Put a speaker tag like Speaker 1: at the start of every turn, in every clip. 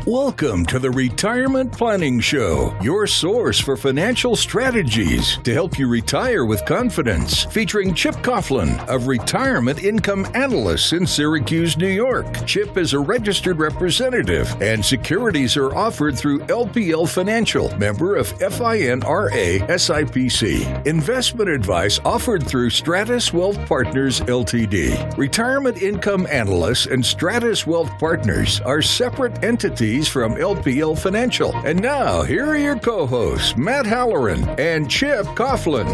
Speaker 1: Welcome to the Retirement Planning Show, your source for financial strategies to help you retire with confidence. Featuring Chip Coughlin of Retirement Income Analysts in Syracuse, New York. Chip is a registered representative, and securities are offered through LPL Financial, member of FINRA SIPC. Investment advice offered through Stratus Wealth Partners Ltd. Retirement Income Analysts and Stratus Wealth Partners are separate entities from LPL Financial. And now, here are your co-hosts, Matt Halloran and Chip Coughlin.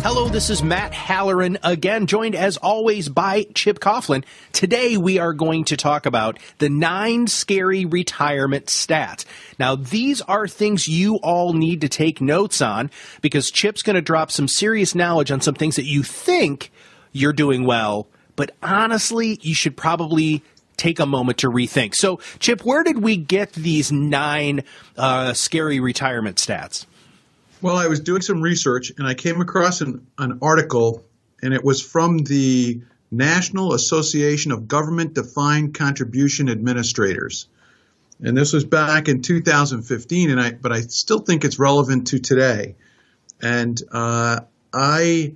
Speaker 2: Hello, this is Matt Halloran again, joined as always by Chip Coughlin. Today we are going to talk about the 9 scary retirement stats. Now, these are things you all need to take notes on because Chip's going to drop some serious knowledge on some things that you think you're doing well, but honestly, you should probably take a moment to rethink. So, Chip, where did we get these 9 scary retirement stats?
Speaker 3: Well, I was doing some research, and I came across an article, and it was from the National Association of Government Defined Contribution Administrators. And this was back in 2015, but I still think it's relevant to today. And I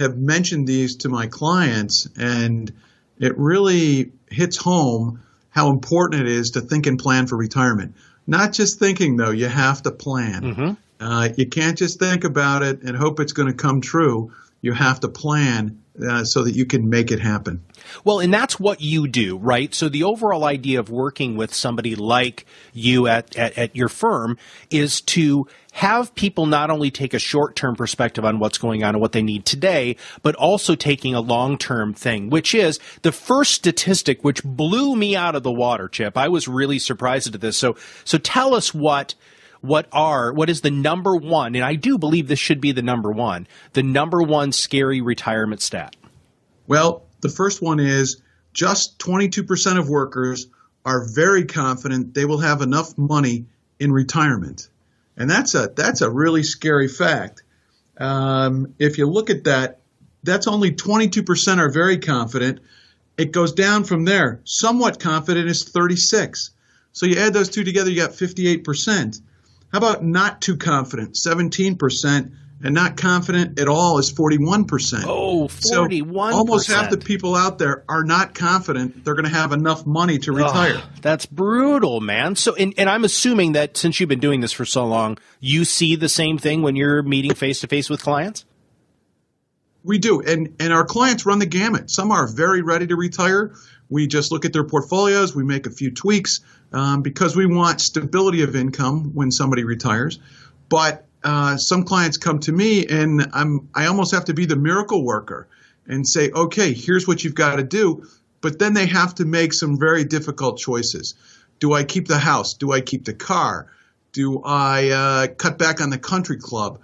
Speaker 3: have mentioned these to my clients, and it really hits home how important it is to think and plan for retirement. Not just thinking, though, you have to plan. Mm-hmm. You can't just think about it and hope it's going to come true. You have to plan so that you can make it happen.
Speaker 2: Well, and that's what you do, right? So the overall idea of working with somebody like you at your firm is to have people not only take a short-term perspective on what's going on and what they need today, but also taking a long-term thing, which is the first statistic, which blew me out of the water, Chip. I was really surprised at this. So tell us what is the number one, and I do believe this should be the number one scary retirement stat.
Speaker 3: Well, the first one is just 22% of workers are very confident they will have enough money in retirement. And that's a really scary fact. If you look at that, that's only 22% are very confident. It goes down from there. Somewhat confident is 36. So you add those two together, you got 58%. How about not too confident, 17%, and not confident at all is 41%.
Speaker 2: Oh, 41%.
Speaker 3: So almost half the people out there are not confident they're going to have enough money to retire.
Speaker 2: Oh, that's brutal, man. So, and I'm assuming that since you've been doing this for so long, you see the same thing when you're meeting face-to-face with clients?
Speaker 3: We do, and our clients run the gamut. Some are very ready to retire. We just look at their portfolios. We make a few tweaks because we want stability of income when somebody retires. But some clients come to me, and I almost have to be the miracle worker and say, okay, here's what you've got to do. But then they have to make some very difficult choices. Do I keep the house? Do I keep the car? Do I cut back on the country club?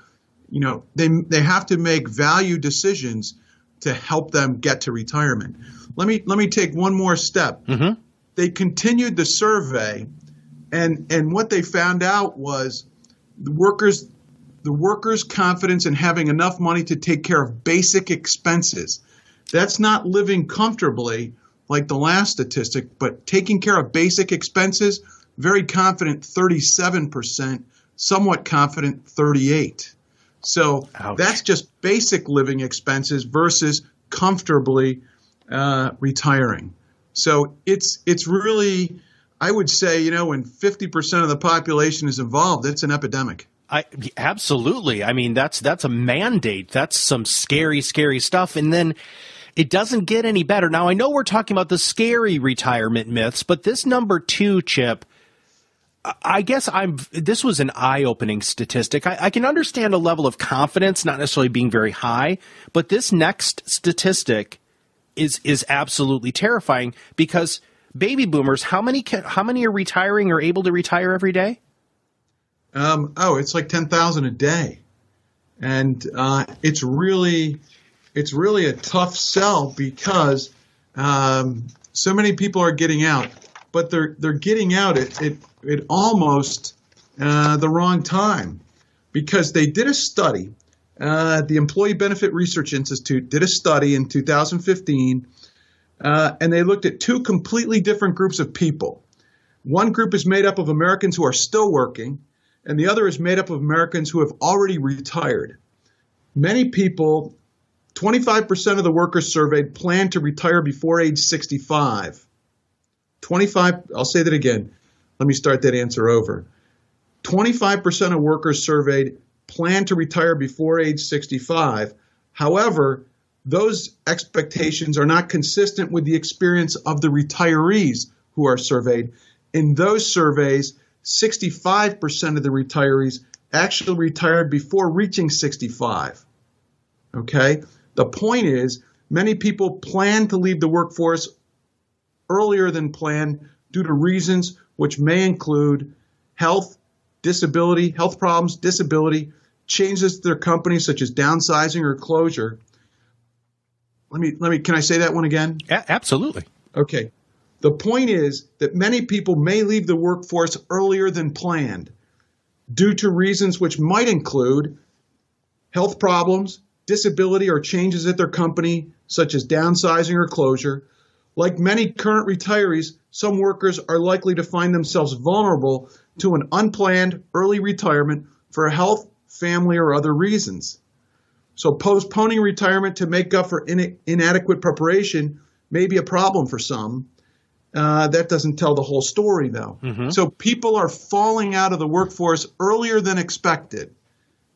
Speaker 3: You know, they have to make value decisions to help them get to retirement. Let me take one more step. Mm-hmm. They continued the survey, and what they found out was the workers' confidence in having enough money to take care of basic expenses. That's not living comfortably like the last statistic, but taking care of basic expenses, very confident 37%, somewhat confident 38%. So
Speaker 2: Ouch. That's
Speaker 3: just basic living expenses versus comfortably retiring. So it's really, I would say, when 50% of the population is involved, it's an epidemic.
Speaker 2: Absolutely. I mean, that's a mandate. That's some scary, scary stuff. And then it doesn't get any better. Now, I know we're talking about the scary retirement myths, but this number 2, Chip, I guess this was an eye-opening statistic. I can understand a level of confidence not necessarily being very high, but this next statistic is absolutely terrifying because baby boomers, how many are retiring or able to retire every day?
Speaker 3: It's like 10,000 a day. And it's really a tough sell because so many people are getting out, but they're getting out at almost the wrong time because they did a study. The Employee Benefit Research Institute did a study in 2015 and they looked at two completely different groups of people. One group is made up of Americans who are still working, and the other is made up of Americans who have already retired. Many people, 25% of the workers surveyed plan to retire before age 65. I'll say that again. Let me start that answer over. 25% of workers surveyed plan to retire before age 65. However, those expectations are not consistent with the experience of the retirees who are surveyed. In those surveys, 65% of the retirees actually retired before reaching 65. Okay? The point is, many people plan to leave the workforce earlier than planned due to reasons which may include health problems, disability, changes to their company such as downsizing or closure. Can I say that one again?
Speaker 2: Absolutely.
Speaker 3: Okay. The point is that many people may leave the workforce earlier than planned due to reasons which might include health problems, disability, or changes at their company, such as downsizing or closure. Like many current retirees, some workers are likely to find themselves vulnerable to an unplanned early retirement for health, family, or other reasons. So postponing retirement to make up for inadequate preparation may be a problem for some. That doesn't tell the whole story, though. Mm-hmm. So people are falling out of the workforce earlier than expected.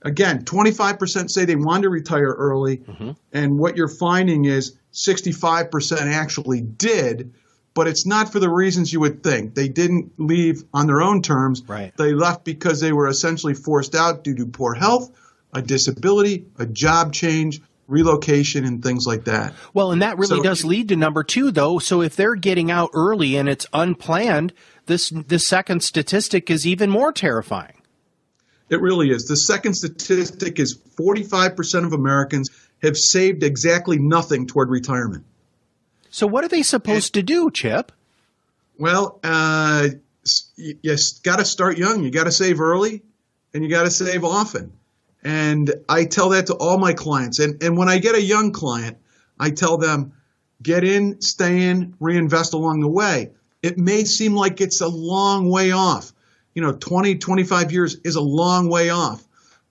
Speaker 3: Again, 25% say they want to retire early, mm-hmm. and what you're finding is 65% actually did, but it's not for the reasons you would think. They didn't leave on their own terms.
Speaker 2: Right.
Speaker 3: They left because they were essentially forced out due to poor health, a disability, a job change, relocation, and things like that.
Speaker 2: Well, and that really does lead to number two, though. So if they're getting out early and it's unplanned, this second statistic is even more terrifying.
Speaker 3: It really is. The second statistic is 45% of Americans have saved exactly nothing toward retirement.
Speaker 2: So what are they supposed to do, Chip?
Speaker 3: Well, you got to start young. You got to save early, and you got to save often. And I tell that to all my clients. And when I get a young client, I tell them, get in, stay in, reinvest along the way. It may seem like it's a long way off. 20, 25 years is a long way off.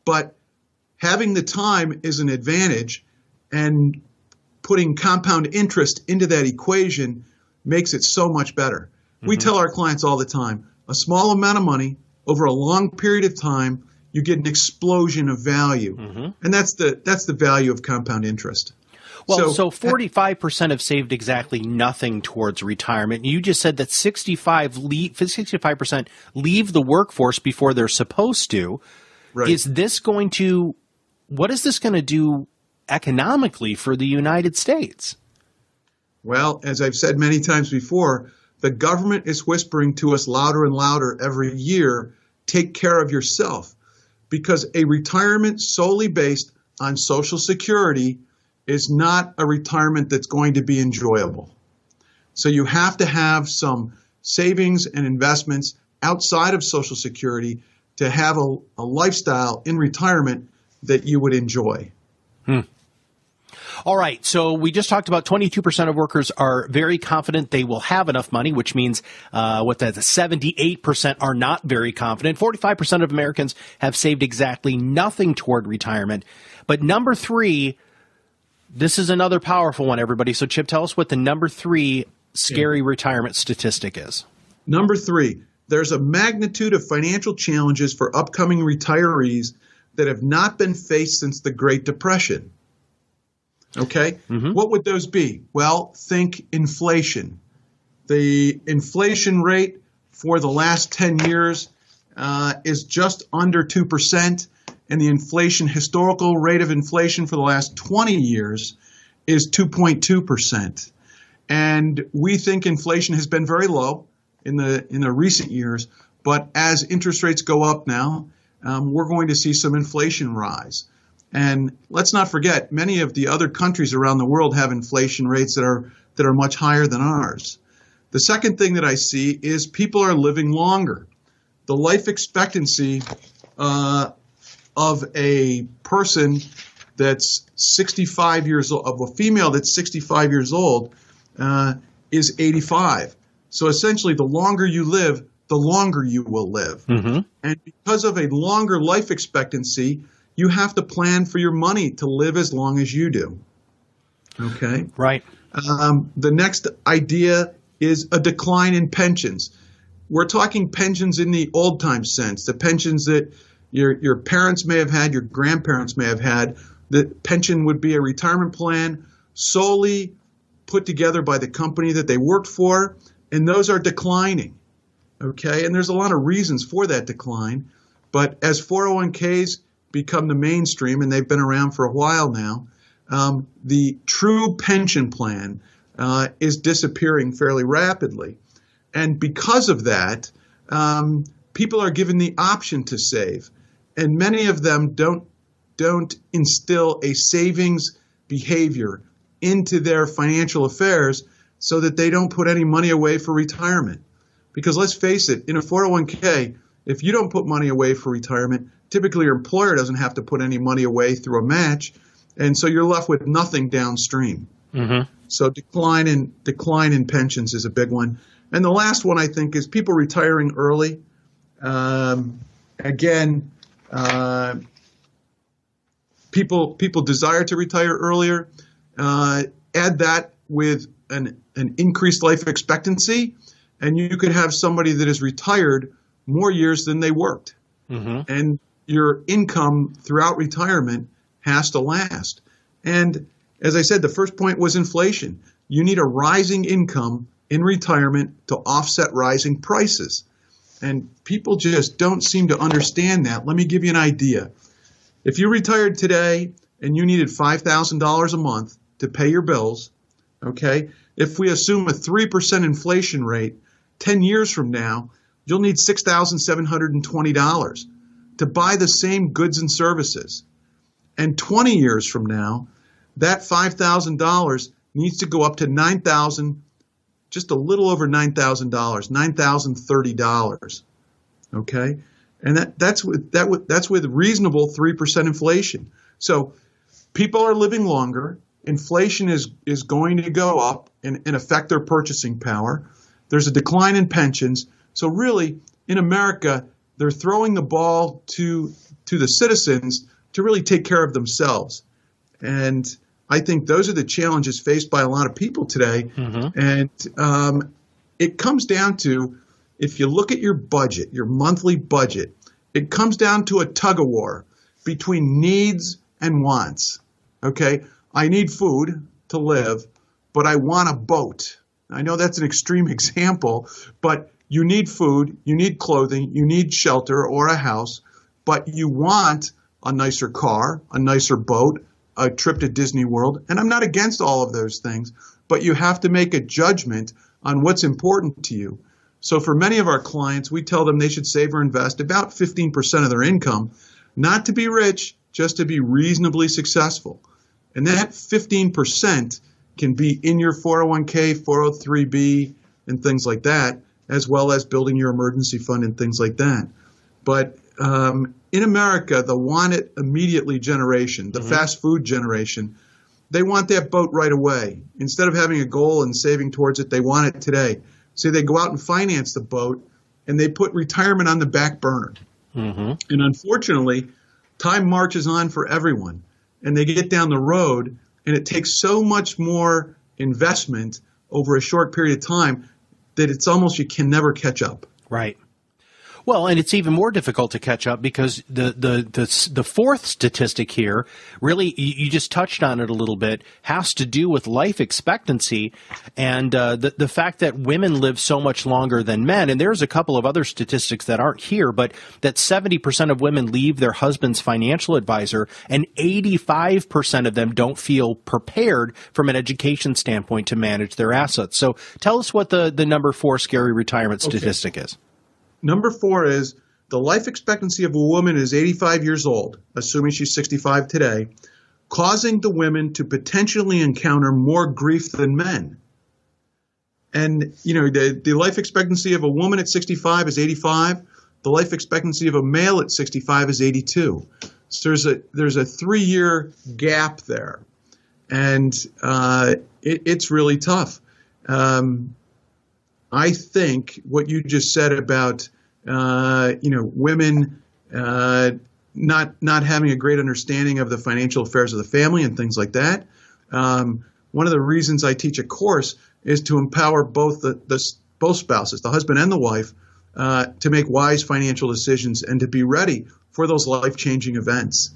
Speaker 3: But having the time is an advantage, and putting compound interest into that equation makes it so much better. Mm-hmm. We tell our clients all the time, a small amount of money over a long period of time, you get an explosion of value. Mm-hmm. And that's the value of compound interest.
Speaker 2: Well, so 45% have saved exactly nothing towards retirement. You just said that 65% leave the workforce before they're supposed to. Right. What is this going to do economically for the United States?
Speaker 3: Well, as I've said many times before, the government is whispering to us louder and louder every year, take care of yourself. Because a retirement solely based on Social Security is not a retirement that's going to be enjoyable. So you have to have some savings and investments outside of Social Security to have a lifestyle in retirement that you would enjoy.
Speaker 2: All right, so we just talked about 22% of workers are very confident they will have enough money, which means 78% are not very confident. 45% of Americans have saved exactly nothing toward retirement. But number three, this is another powerful one, everybody. So, Chip, tell us what the number three scary retirement statistic is. Number three, there's a magnitude of financial challenges for upcoming retirees that have not been faced since the Great Depression. Okay? Mm-hmm. What would those be? Well, think inflation. The inflation rate for the last 10 years is just under 2%, and the historical rate of inflation for the last 20 years is 2.2%. And we think inflation has been very low in the recent years, but as interest rates go up now, we're going to see some inflation rise. And let's not forget, many of the other countries around the world have inflation rates that are much higher than ours. The second thing that I see is people are living longer. The life expectancy of a person that's 65 years old, of a female that's 65 years old,
Speaker 3: is 85. So essentially, the longer you live, the longer you will live.
Speaker 2: Mm-hmm.
Speaker 3: And because of a longer life expectancy, you have to plan for your money to live as long as you do. Okay?
Speaker 2: Right.
Speaker 3: The next idea is a decline in pensions. We're talking pensions in the old time sense, the pensions that your parents may have had, your grandparents may have had. The pension would be a retirement plan solely put together by the company that they worked for, and those are declining. Okay, and there's a lot of reasons for that decline, but as 401ks become the mainstream, and they've been around for a while now, the true pension plan is disappearing fairly rapidly. And because of that, people are given the option to save, and many of them don't instill a savings behavior into their financial affairs so that they don't put any money away for retirement. Because let's face it, in a 401k, if you don't put money away for retirement, typically your employer doesn't have to put any money away through a match, and so you're left with nothing downstream.
Speaker 2: Mm-hmm.
Speaker 3: So decline in pensions is a big one. And the last one, I think, is people retiring early. People desire to retire earlier. Add that with an increased life expectancy, and you could have somebody that is retired more years than they worked.
Speaker 2: Mm-hmm.
Speaker 3: And your income throughout retirement has to last. And as I said, the first point was inflation. You need a rising income in retirement to offset rising prices. And people just don't seem to understand that. Let me give you an idea. If you retired today and you needed $5,000 a month to pay your bills, okay, if we assume a 3% inflation rate, 10 years from now, you'll need $6,720 to buy the same goods and services. And 20 years from now, that $5,000 needs to go up to $9,000, just a little over $9,000, $9,030. Okay, and that's with reasonable 3% inflation. So people are living longer. Inflation is going to go up and affect their purchasing power. There's a decline in pensions. So really, in America, they're throwing the ball to the citizens to really take care of themselves. And I think those are the challenges faced by a lot of people today.
Speaker 2: Mm-hmm.
Speaker 3: And it comes down to, if you look at your budget, your monthly budget, it comes down to a tug of war between needs and wants. Okay, I need food to live, but I want a boat. I know that's an extreme example, but you need food, you need clothing, you need shelter or a house, but you want a nicer car, a nicer boat, a trip to Disney World. And I'm not against all of those things, but you have to make a judgment on what's important to you. So for many of our clients, we tell them they should save or invest about 15% of their income, not to be rich, just to be reasonably successful. And that 15% can be in your 401k, 403b, and things like that, as well as building your emergency fund and things like that. But in America, the want it immediately generation, the fast food generation, they want that boat right away. Instead of having a goal and saving towards it, they want it today. So they go out and finance the boat, and they put retirement on the back burner.
Speaker 2: Mm-hmm.
Speaker 3: And unfortunately, time marches on for everyone. And they get down the road, and it takes so much more investment over a short period of time that it's almost you can never catch up.
Speaker 2: Right. Well, and it's even more difficult to catch up because the fourth statistic here, really, you just touched on it a little bit, has to do with life expectancy and the fact that women live so much longer than men. And there's a couple of other statistics that aren't here, but that 70% of women leave their husband's financial advisor, and 85% of them don't feel prepared from an education standpoint to manage their assets. So tell us what the number 4 scary retirement statistic is.
Speaker 3: Number 4 is the life expectancy of a woman is 85 years old, assuming she's 65 today, causing the women to potentially encounter more grief than men. And, you know, the life expectancy of a woman at 65 is 85. The life expectancy of a male at 65 is 82. So there's a 3-year gap there. And it's really tough. I think what you just said about women not having a great understanding of the financial affairs of the family and things like that. One of the reasons I teach a course is to empower both both spouses, the husband and the wife, to make wise financial decisions and to be ready for those life-changing events.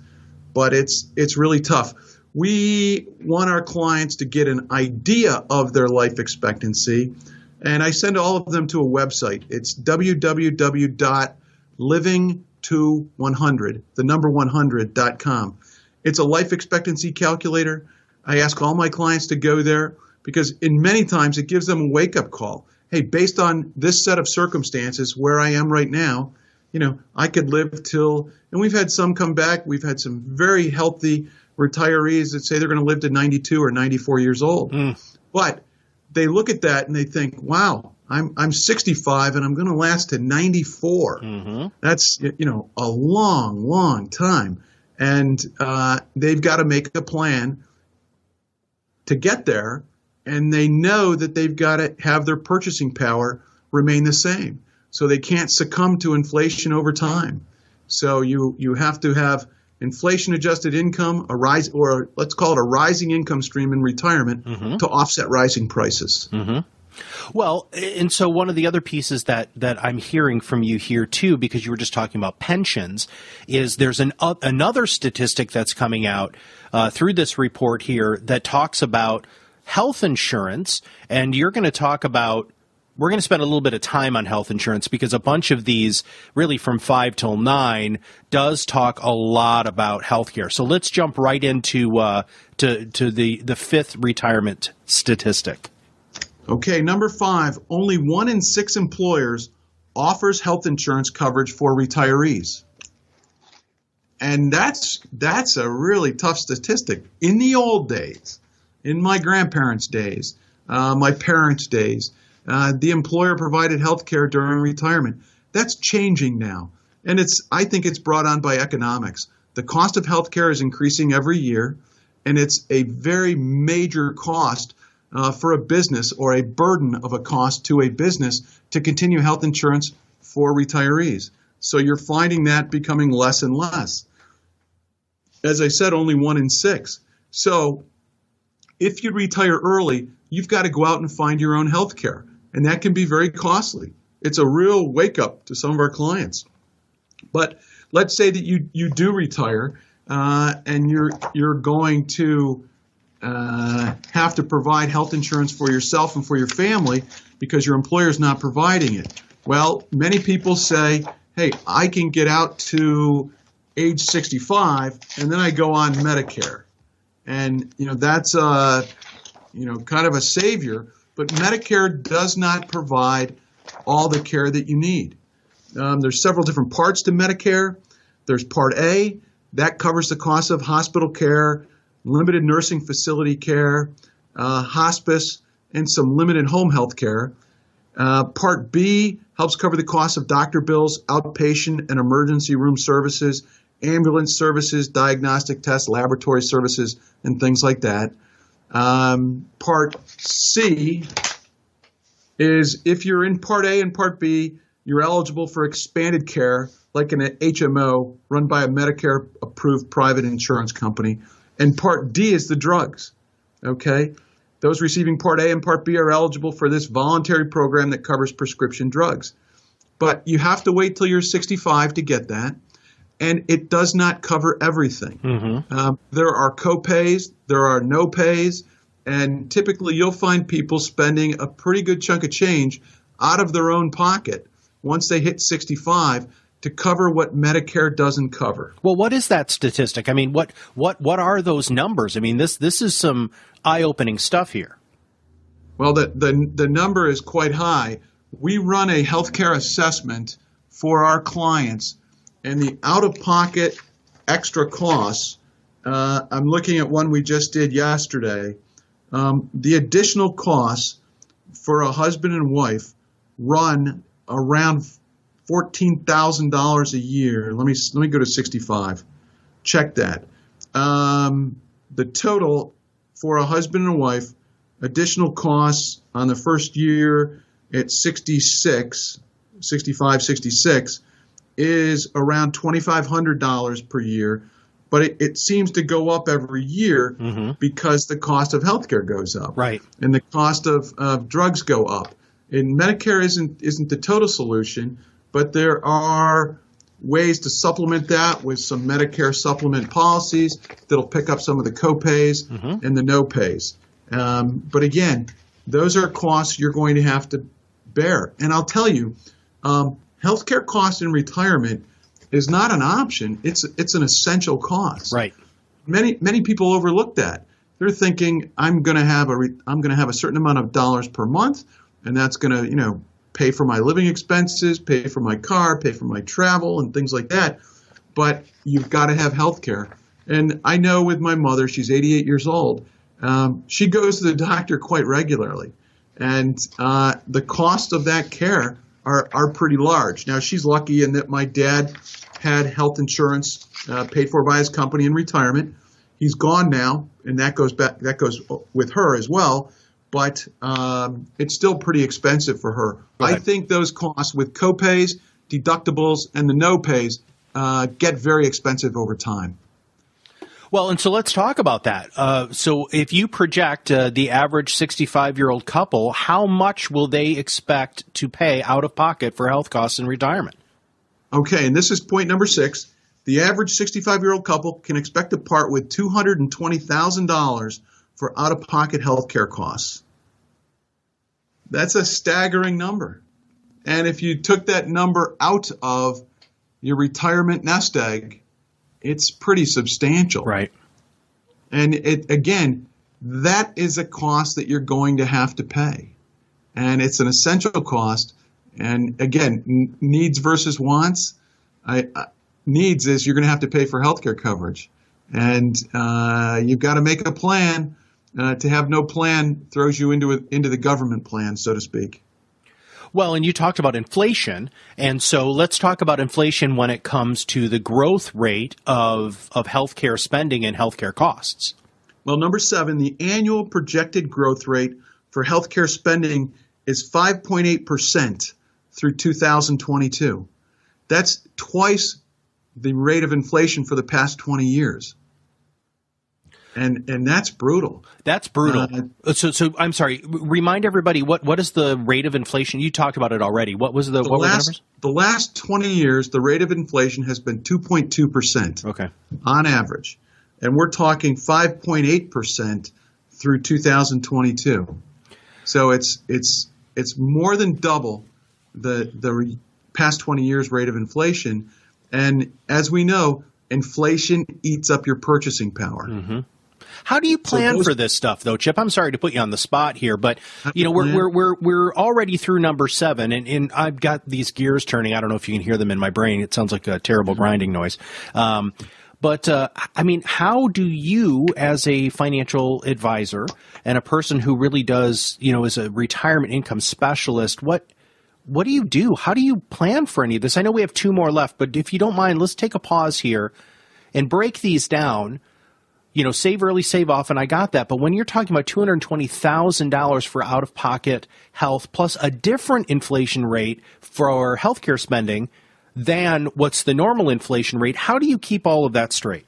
Speaker 3: But it's really tough. We want our clients to get an idea of their life expectancy, and I send all of them to a website. It's www.livingto100, the number 100.com. It's a life expectancy calculator. I ask all my clients to go there because in many times it gives them a wake-up call. Hey, based on this set of circumstances where I am right now, I could live till, and we've had some come back. We've had some very healthy retirees that say they're going to live to 92 or 94 years old. But they look at that and they think, wow, I'm 65 and I'm going to last to 94. That's, a long, long time. And they've got to make a plan to get there. And they know that they've got to have their purchasing power remain the same. So they can't succumb to inflation over time. So you have to have inflation-adjusted income, or let's call it a rising income stream in retirement to offset rising prices.
Speaker 2: Well, and so one of the other pieces that I'm hearing from you here too, because you were just talking about pensions, is there's another statistic that's coming out through this report here that talks about health insurance, and you're going to talk about. We're going to spend a little bit of time on health insurance because a bunch of these, really from 5 till 9, does talk a lot about healthcare. So let's jump right into to the fifth retirement statistic.
Speaker 3: Okay, number 5, only 1 in 6 employers offers health insurance coverage for retirees. And that's a really tough statistic. In the old days, in my grandparents' days, my parents' days, the employer provided health care during retirement. That's changing now. And I think it's brought on by economics. The cost of health care is increasing every year, and it's a very major cost for a business, or a burden of a cost to a business, to continue health insurance for retirees. So you're finding that becoming less and less. As I said, only 1 in 6. So if you retire early, you've got to go out and find your own health care. And that can be very costly. It's a real wake-up to some of our clients. But let's say that you do retire and you're going to have to provide health insurance for yourself and for your family because your employer is not providing it. Well, many people say, hey, I can get out to age 65 and then I go on Medicare. And, that's kind of a savior. But Medicare does not provide all the care that you need. There's several different parts to Medicare. There's Part A. That covers the cost of hospital care, limited nursing facility care, hospice, and some limited home health care. Part B helps cover the cost of doctor bills, outpatient and emergency room services, ambulance services, diagnostic tests, laboratory services, and things like that. Part C is if you're in Part A and Part B, you're eligible for expanded care like an HMO run by a Medicare-approved private insurance company. And Part D is the drugs, okay? Those receiving Part A and Part B are eligible for this voluntary program that covers prescription drugs. But you have to wait till you're 65 to get that. And it does not cover everything. There are co-pays, there are no-pays, and typically you'll find people spending a pretty good chunk of change out of their own pocket once they hit 65 to cover what Medicare doesn't cover.
Speaker 2: Well, what is that statistic? I mean, what are those numbers? I mean, this is some eye-opening stuff here.
Speaker 3: Well, the number is quite high. We run a healthcare assessment for our clients. And the out-of-pocket extra costs, I'm looking at one we just did yesterday. The additional costs for a husband and wife run around $14,000 a year. Let me go to 65. Check that. The total for a husband and wife additional costs on the first year at 65, 66 is around $2,500 per year, but it seems to go up every year because the cost of healthcare goes up,
Speaker 2: right,
Speaker 3: and the cost of drugs go up. And Medicare isn't the total solution, but there are ways to supplement that with some Medicare supplement policies that'll pick up some of the co-pays and the no-pays. But again, those are costs you're going to have to bear. And I'll tell you, healthcare costs in retirement is not an option. It's an essential cost.
Speaker 2: Right.
Speaker 3: Many people overlook that. They're thinking I'm going to have a certain amount of dollars per month, and that's going to pay for my living expenses, pay for my car, pay for my travel, and things like that. But you've got to have health care. And I know with my mother, she's 88 years old, she goes to the doctor quite regularly. And the cost of that care are pretty large. Now, she's lucky in that my dad had health insurance paid for by his company in retirement. He's gone now, and that goes with her as well. But it's still pretty expensive for her. I think those costs with co-pays, deductibles, and the no-pays get very expensive over time.
Speaker 2: Well, and so let's talk about that. So if you project the average 65-year-old couple, how much will they expect to pay out of pocket for health costs in retirement?
Speaker 3: Okay, and this is point number 6. The average 65-year-old couple can expect to part with $220,000 for out-of-pocket health care costs. That's a staggering number. And if you took that number out of your retirement nest egg, it's pretty substantial.
Speaker 2: Right.
Speaker 3: And again, that is a cost that you're going to have to pay. And it's an essential cost. And again, needs versus wants. Needs is you're going to have to pay for healthcare coverage. And you've got to make a plan. To have no plan throws you into the government plan, so to speak.
Speaker 2: Well, and you talked about inflation, and so let's talk about inflation when it comes to the growth rate of healthcare spending and healthcare costs.
Speaker 3: Well, number 7, the annual projected growth rate for healthcare spending is 5.8% through 2022. That's twice the rate of inflation for the past 20 years. And that's brutal.
Speaker 2: That's brutal. So I'm sorry. Remind everybody what is the rate of inflation? You talked about it already. What were the numbers? The
Speaker 3: last 20 years, the rate of inflation has been 2.2%.
Speaker 2: Okay. On
Speaker 3: average, and we're talking 5.8% through 2022. So it's more than double the past 20 years rate of inflation. And as we know, inflation eats up your purchasing power.
Speaker 2: Mm-hmm. How do you plan for this stuff, though, Chip? I'm sorry to put you on the spot here, but we're already through number 7, and I've got these gears turning. I don't know if you can hear them in my brain. It sounds like a terrible grinding noise. But how do you, as a financial advisor and a person who really does, is a retirement income specialist, what do you do? How do you plan for any of this? I know we have 2 more left, but if you don't mind, let's take a pause here and break these down. Save early, save often, I got that. But when you're talking about $220,000 for out-of-pocket health plus a different inflation rate for healthcare spending than what's the normal inflation rate, how do you keep all of that straight?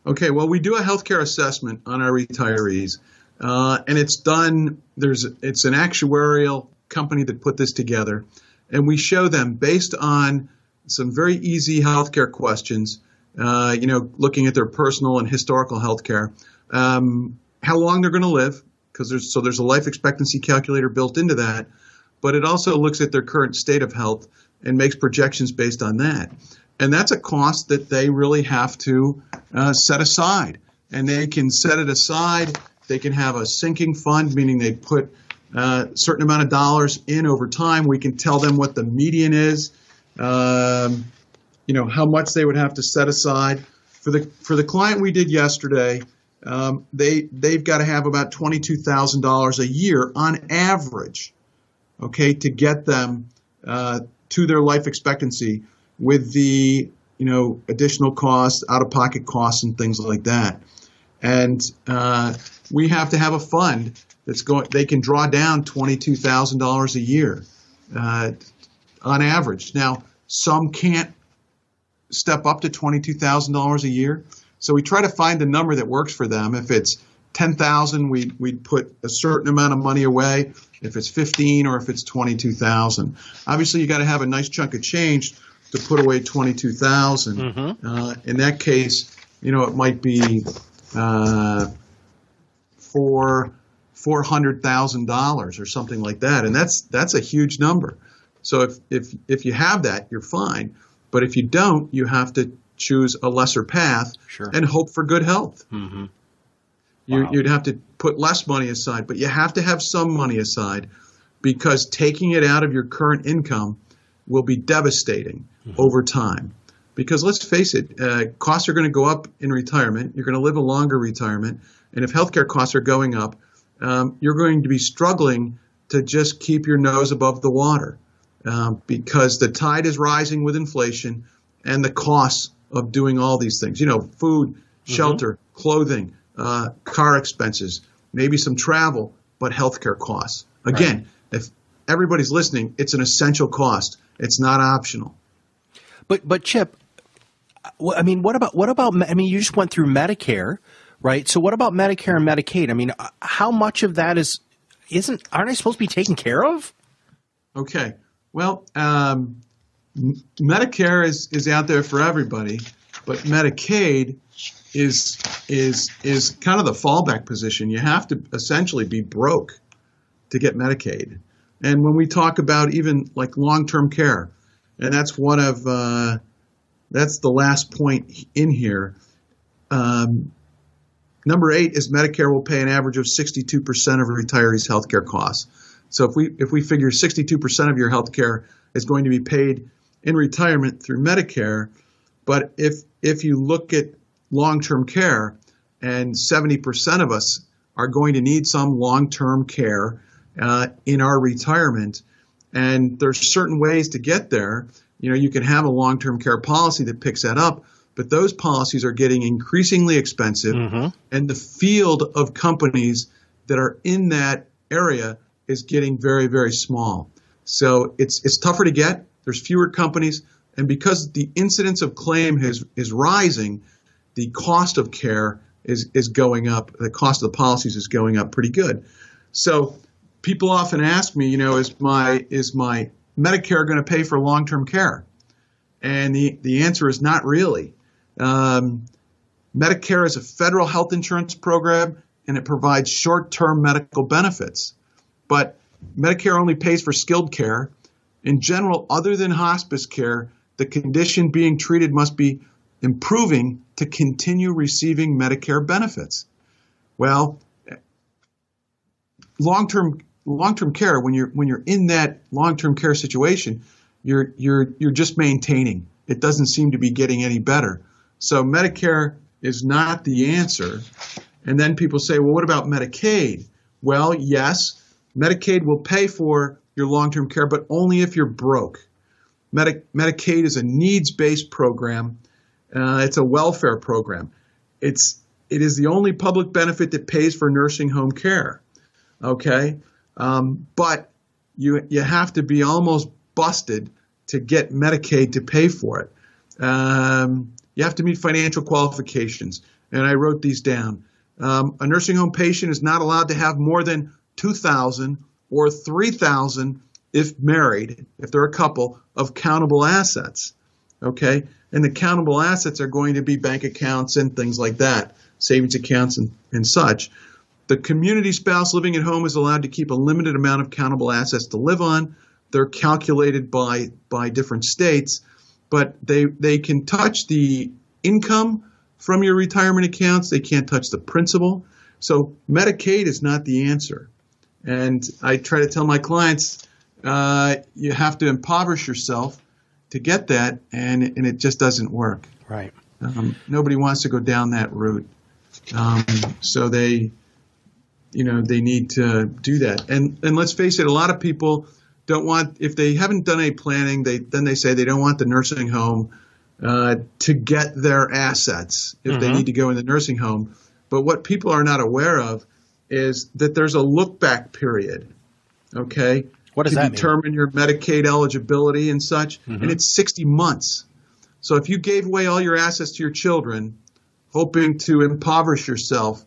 Speaker 3: Okay, well, we do a healthcare assessment on our retirees, and it's done. It's an actuarial company that put this together, and we show them based on some very easy healthcare questions. Looking at their personal and historical health care, how long they're going to live, because there's a life expectancy calculator built into that, but it also looks at their current state of health and makes projections based on that. And that's a cost that they really have to set aside. And they can set it aside. They can have a sinking fund, meaning they put a certain amount of dollars in over time. We can tell them what the median is. How much they would have to set aside. For the client we did yesterday, they've got to have about $22,000 a year on average, okay, to get them to their life expectancy with the additional costs, out-of-pocket costs, and things like that. And we have to have a fund they can draw down $22,000 a year on average. Now, some can't step up to $22,000 a year. So we try to find a number that works for them. If it's $10,000, we'd put a certain amount of money away. If it's $15,000 or if it's $22,000, obviously you got to have a nice chunk of change to put away $22,000. Mm-hmm. In that case, it might be $400,000 or something like that, and that's a huge number. So if you have that, you're fine. But if you don't, you have to choose a lesser path and hope for good health. Mm-hmm. You'd have to put less money aside, but you have to have some money aside because taking it out of your current income will be devastating over time. Because let's face it, costs are going to go up in retirement. You're going to live a longer retirement. And if healthcare costs are going up, you're going to be struggling to just keep your nose above the water because the tide is rising with inflation and the costs of doing all these things. Food, shelter, clothing, car expenses, maybe some travel, but healthcare costs. Again, if everybody's listening, it's an essential cost. It's not optional.
Speaker 2: But Chip, I mean, what about? I mean, you just went through Medicare, right? So what about Medicare and Medicaid? I mean, how much of that aren't I supposed to be taken care of?
Speaker 3: Okay. Well, Medicare is out there for everybody, but Medicaid is kind of the fallback position. You have to essentially be broke to get Medicaid. And when we talk about even like long-term care, and that's that's the last point in here. Number 8 is Medicare will pay an average of 62% of retirees' healthcare costs. So if we figure 62% of your healthcare is going to be paid in retirement through Medicare, but if you look at long-term care, and 70% of us are going to need some long-term care in our retirement, and there's certain ways to get there. You can have a long-term care policy that picks that up, but those policies are getting increasingly expensive, and the field of companies that are in that area is getting very, very small. So it's tougher to get. There's fewer companies, and because the incidence of claim is rising, the cost of care is going up. The cost of the policies is going up pretty good. So people often ask me, is my Medicare going to pay for long-term care? And the answer is not really. Medicare is a federal health insurance program, and it provides short-term medical benefits. But Medicare only pays for skilled care. In general, other than hospice care, the condition being treated must be improving to continue receiving Medicare benefits. Well, long-term care, when you're in that long-term care situation, you're just maintaining. It doesn't seem to be getting any better. So Medicare is not the answer. And then people say, well, what about Medicaid? Well, yes, Medicaid will pay for your long-term care, but only if you're broke. Medicaid is a needs-based program. It's a welfare program. It is the only public benefit that pays for nursing home care. Okay, but you have to be almost busted to get Medicaid to pay for it. You have to meet financial qualifications, and I wrote these down. A nursing home patient is not allowed to have more than $2,000 or $3,000 if married, if they're a couple, of countable assets. Okay, and the countable assets are going to be bank accounts and things like that, savings accounts and such. The community spouse living at home is allowed to keep a limited amount of countable assets to live on. They're calculated by different states, but they can touch the income from your retirement accounts. They can't touch the principal. So Medicaid is not the answer. And I try to tell my clients, you have to impoverish yourself to get that, and it just doesn't work.
Speaker 2: Right.
Speaker 3: Nobody wants to go down that route. So they need to do that. And let's face it, a lot of people don't want, if they haven't done any planning, then they say they don't want the nursing home to get their assets if they need to go in the nursing home. But what people are not aware of is that there's a look-back period, okay?
Speaker 2: What does that mean?
Speaker 3: To determine your Medicaid eligibility and such, and it's 60 months. So if you gave away all your assets to your children, hoping to impoverish yourself,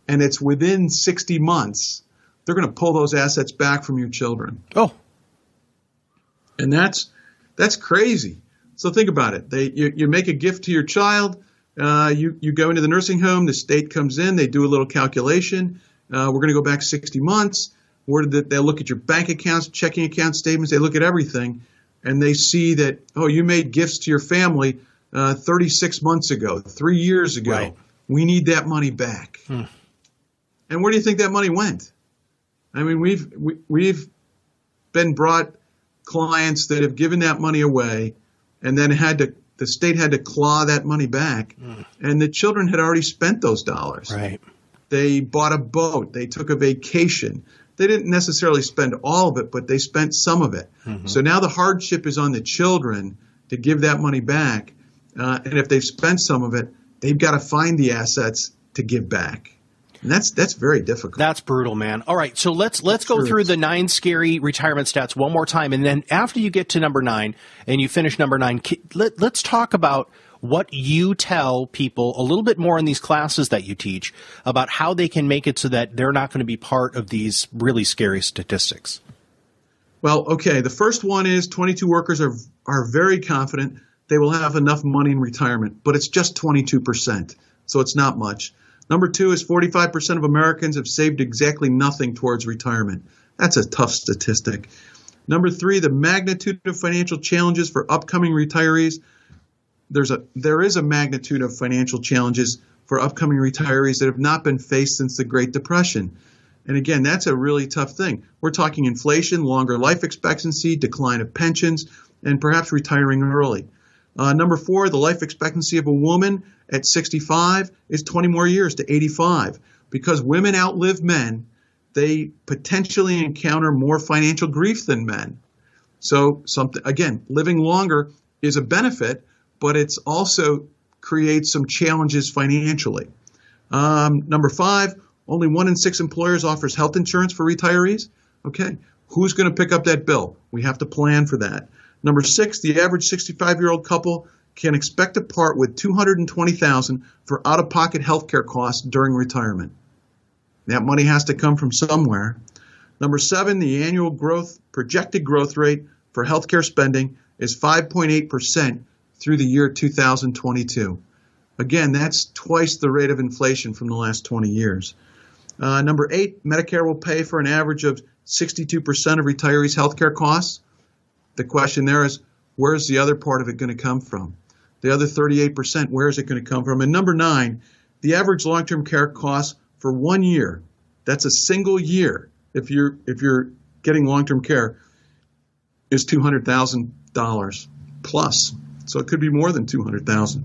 Speaker 3: and it's within 60 months, they're going to pull those assets back from your children.
Speaker 2: Oh.
Speaker 3: And that's crazy. So think about it. You make a gift to your child. You go into the nursing home. The state comes in. They do a little calculation. We're going to go back 60 months. They look at your bank accounts, checking account statements. They look at everything, and they see that, oh, you made gifts to your family 36 months ago, 3 years ago.
Speaker 2: Right.
Speaker 3: We need that money back. And where do you think that money went? I mean, we've been brought clients that have given that money away, and then the state had to claw that money back, and the children had already spent those dollars.
Speaker 2: Right.
Speaker 3: They bought a boat. They took a vacation. They didn't necessarily spend all of it, but they spent some of it. So now the hardship is on the children to give that money back, and if they've spent some of it, they've got to find the assets to give back. And that's very difficult.
Speaker 2: That's brutal, man. All right, so let's go through the 9 scary retirement stats one more time, and then after you get to number 9 and you finish number 9, let's talk about what you tell people a little bit more in these classes that you teach about how they can make it so that they're not going to be part of these really scary statistics.
Speaker 3: Well, okay, the first one is 22 workers are very confident they will have enough money in retirement, but it's just 22%, so it's not much. Number 2 is 45% of Americans have saved exactly nothing towards retirement. That's a tough statistic. Number 3, the magnitude of financial challenges for upcoming retirees. There is a magnitude of financial challenges for upcoming retirees that have not been faced since the Great Depression. And again, that's a really tough thing. We're talking inflation, longer life expectancy, decline of pensions, and perhaps retiring early. Number 4, the life expectancy of a woman at 65 is 20 more years to 85. Because women outlive men, they potentially encounter more financial grief than men. So living longer is a benefit, but it's also creates some challenges financially. Number 5, only 1 in 6 employers offers health insurance for retirees. Okay, who's going to pick up that bill? We have to plan for that. Number 6, the average 65-year-old couple can expect to part with $220,000 for out-of-pocket health care costs during retirement. That money has to come from somewhere. Number 7, the annual projected growth rate for healthcare spending is 5.8% through the year 2022. Again, that's twice the rate of inflation from the last 20 years. Number 8, Medicare will pay for an average of 62% of retirees' healthcare costs. The question there is, where's the other part of it going to come from? The other 38%, where is it going to come from? And number 9, the average long-term care costs for 1 year, that's a single year, if you're getting long-term care, is $200,000 plus. So it could be more than $200,000.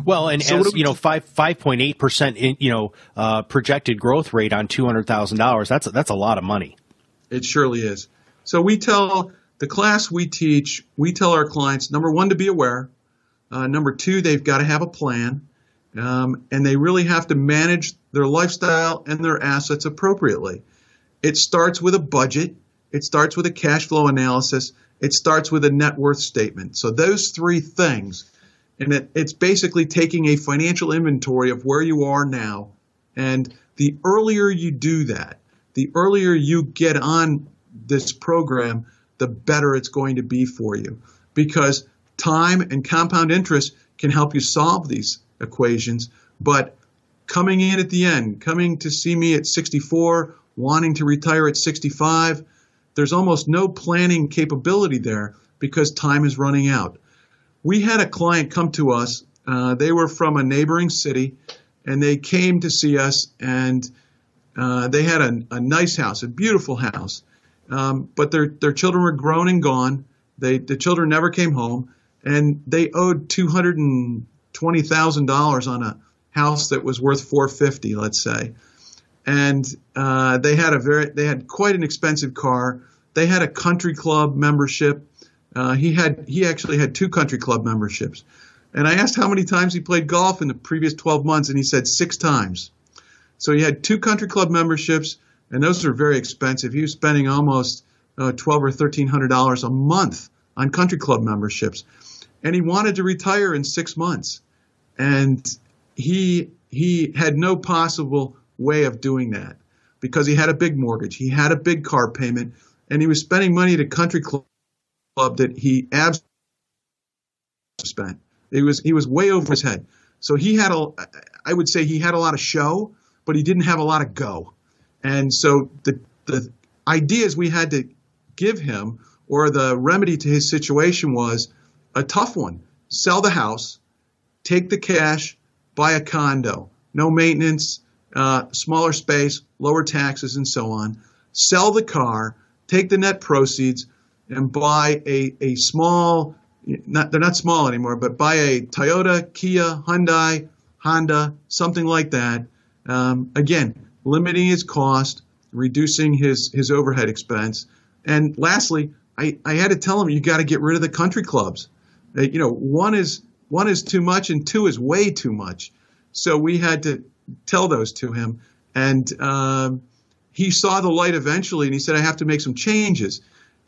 Speaker 2: Well, and so 5.8%, projected growth rate on $200,000. That's a lot of money.
Speaker 3: It surely is. So the class we teach, we tell our clients, number 1, to be aware. Number 2, they've got to have a plan. And they really have to manage their lifestyle and their assets appropriately. It starts with a budget. It starts with a cash flow analysis. It starts with a net worth statement. So those 3 things, and it's basically taking a financial inventory of where you are now. And the earlier you do that, the earlier you get on this program, the better it's going to be for you. Because time and compound interest can help you solve these equations, but coming in at the end, coming to see me at 64, wanting to retire at 65, there's almost no planning capability there because time is running out. We had a client come to us. They were from a neighboring city, and they came to see us, and they had a nice house, a beautiful house, but their children were grown and gone. The children never came home, and they owed $220,000 on a house that was worth $450,000, let's say. And they had quite an expensive car. They had a country club membership. He actually had 2 country club memberships. And I asked how many times he played golf in the previous 12 months, and he said 6 times. So he had 2 country club memberships, and those are very expensive. He was spending almost $1,200 or $1,300 a month on country club memberships. And he wanted to retire in 6 months. And he had no possible way of doing that because he had a big mortgage. He had a big car payment, and he was spending money at a country club that he absolutely spent. He was way over his head. So I would say he had a lot of show, but he didn't have a lot of go. And so the ideas we had to give him, or the remedy to his situation, was a tough one. Sell the house, take the cash, buy a condo, no maintenance, smaller space, lower taxes, and so on. Sell the car, take the net proceeds, and buy a small, they're not small anymore, but buy a Toyota, Kia, Hyundai, Honda, something like that. Again, limiting his cost, reducing his overhead expense. And lastly, I had to tell him, you got to get rid of the country clubs. One is too much, and 2 is way too much. So we had to tell those to him. And he saw the light eventually, and he said, I have to make some changes.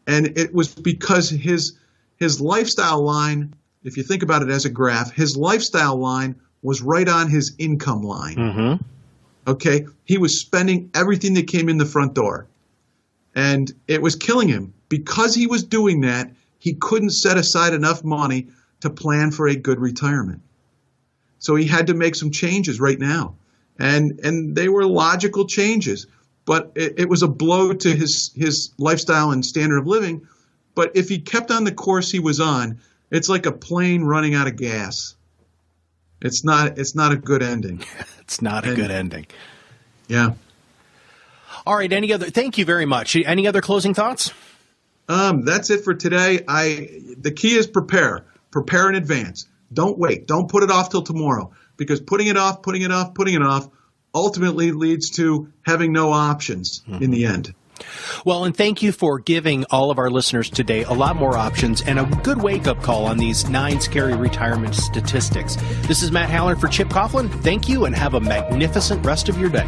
Speaker 3: And it was because his lifestyle line, if you think about it as a graph, his lifestyle line was right on his income line. Mm-hmm. Okay? He was spending everything that came in the front door. And it was killing him. Because he was doing that, he couldn't set aside enough money to plan for a good retirement. So he had to make some changes right now. And they were logical changes. But it was a blow to his lifestyle and standard of living. But if he kept on the course he was on, it's like a plane running out of gas. It's not a good ending.
Speaker 2: It's not a good ending.
Speaker 3: Yeah.
Speaker 2: All right. Thank you very much. Any other closing thoughts?
Speaker 3: That's it for today. The key is prepare. Prepare in advance. Don't wait. Don't put it off till tomorrow, because putting it off ultimately leads to having no options in the end.
Speaker 2: Well, and thank you for giving all of our listeners today a lot more options and a good wake-up call on these 9 scary retirement statistics. This is Matt Halloran for Chip Coughlin. Thank you, and have a magnificent rest of your day.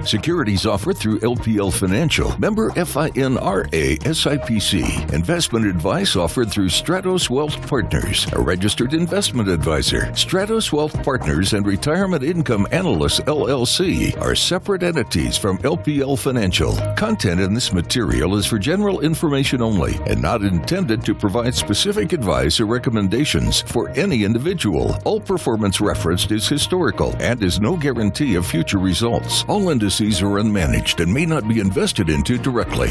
Speaker 1: Securities offered through LPL Financial, member FINRA SIPC. Investment advice offered through Stratos Wealth Partners, a registered investment advisor. Stratos Wealth Partners and Retirement Income Analysts LLC are separate entities from LPL Financial. Content in this material is for general information only and not intended to provide specific advice or recommendations for any individual. All performance referenced is historical and is no guarantee of future results. All indices are unmanaged and may not be invested into directly.